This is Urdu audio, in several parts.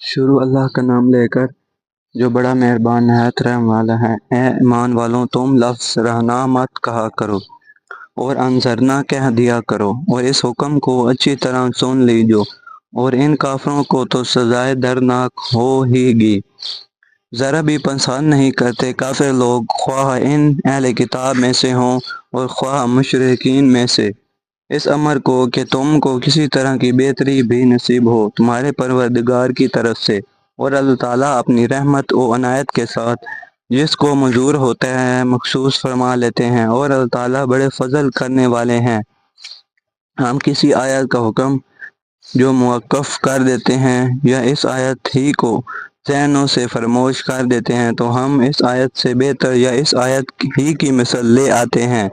شروع اللہ کا نام لے کر جو بڑا مہربان نہایت رحم والا ہے۔ اے ایمان والوں، تم لفظ رہنا مت کہا کرو اور انظرنا کہہ دیا کرو، اور اس حکم کو اچھی طرح سن لیجو، اور ان کافروں کو تو سزائے دردناک ہو ہی گی۔ ذرا بھی پسند نہیں کرتے کافر لوگ، خواہ ان اہل کتاب میں سے ہوں اور خواہ مشرکین میں سے، اس امر کو کہ تم کو کسی طرح کی بہتری بھی نصیب ہو تمہارے پروردگار کی طرف سے، اور اللہ تعالیٰ اپنی رحمت و عنایت کے ساتھ جس کو منظور ہوتا ہے مخصوص فرما لیتے ہیں، اور اللہ تعالیٰ بڑے فضل کرنے والے ہیں۔ ہم کسی آیت کا حکم جو موقف کر دیتے ہیں یا اس آیت ہی کو ذہنوں سے فراموش کر دیتے ہیں، تو ہم اس آیت سے بہتر یا اس آیت ہی کی مثل لے آتے ہیں۔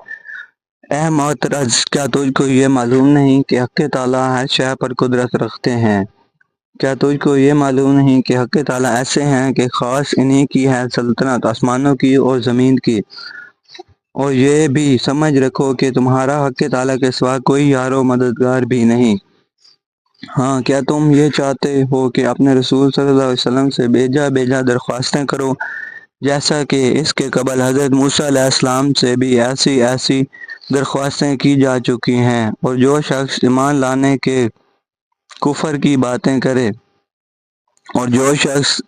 اے معترض، کیا تجھ کو یہ معلوم نہیں کہ حق تعالیٰ ہر شے پر قدرت رکھتے ہیں؟ کیا تجھ کو یہ معلوم نہیں کہ حق تعالیٰ ایسے ہیں کہ خاص انہی کی ہے سلطنت آسمانوں کی اور زمین کی؟ اور یہ بھی سمجھ رکھو کہ تمہارا حق تعالیٰ کے سوا کوئی یار و مددگار بھی نہیں۔ ہاں، کیا تم یہ چاہتے ہو کہ اپنے رسول صلی اللہ علیہ وسلم سے بیجا درخواستیں کرو، جیسا کہ اس کے قبل حضرت موسیٰ علیہ السلام سے بھی ایسی درخواستیں کی جا چکی ہیں؟ اور جو شخص ایمان لانے کے کفر کی باتیں کرے، اور جو شخص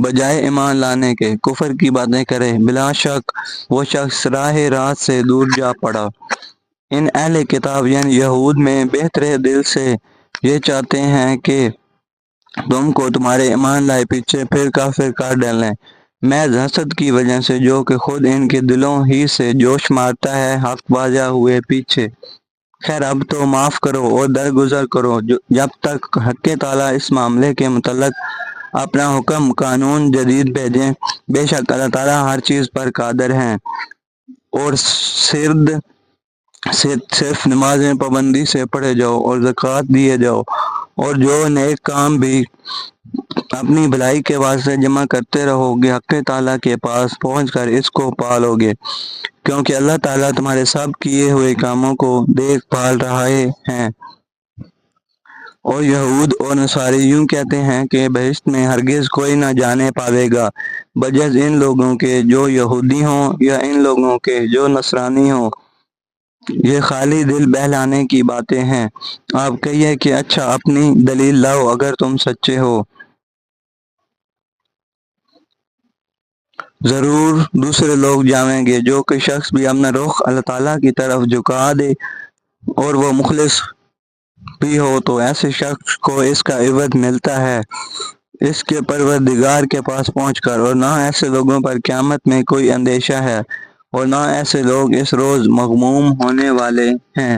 بجائے ایمان لانے کے کفر کی باتیں کرے، بلا شک وہ شخص راہ راست سے دور جا پڑا۔ ان اہل کتاب یعنی یہود میں بہتر دل سے یہ چاہتے ہیں کہ تم کو تمہارے ایمان لائے پیچھے پھر کافر کر ڈالیں، محض حسد کی وجہ سے جو کہ خود ان کے دلوں ہی سے جوش مارتا ہے حق باجا ہوئے پیچھے۔ خیر، اب تو معاف کرو اور درگزر کرو جب تک حق تعالیٰ اس معاملے کے متعلق اپنا حکم قانون جدید بھیجیں۔ بے شک اللہ تعالیٰ ہر چیز پر قادر ہیں۔ اور صرف نماز میں پابندی سے پڑھے جاؤ اور زکوٰۃ دیے جاؤ، اور جو نیک کام بھی اپنی بھلائی کے واسطے جمع کرتے رہو گے، حق تعالیٰ کے پاس پہنچ کر اس کو پالو گے، کیونکہ اللہ تعالیٰ تمہارے سب کیے ہوئے کاموں کو دیکھ بھال رہے ہیں۔ اور یہود اور نصاری یوں کہتے ہیں کہ بہشت میں ہرگز کوئی نہ جانے پاوے گا بجز ان لوگوں کے جو یہودی ہوں یا ان لوگوں کے جو نصرانی ہوں۔ یہ خالی دل بہلانے کی باتیں ہیں۔ آپ کہیے کہ اچھا، اپنی دلیل لاؤ اگر تم سچے ہو۔ ضرور دوسرے لوگ جائیں گے، جو کہ شخص بھی اپنا رخ اللہ تعالیٰ کی طرف جھکا دے اور وہ مخلص بھی ہو، تو ایسے شخص کو اس کا عوض ملتا ہے اس کے پروردگار کے پاس پہنچ کر، اور نہ ایسے لوگوں پر قیامت میں کوئی اندیشہ ہے، اور نہ ایسے لوگ اس روز مغموم ہونے والے ہیں۔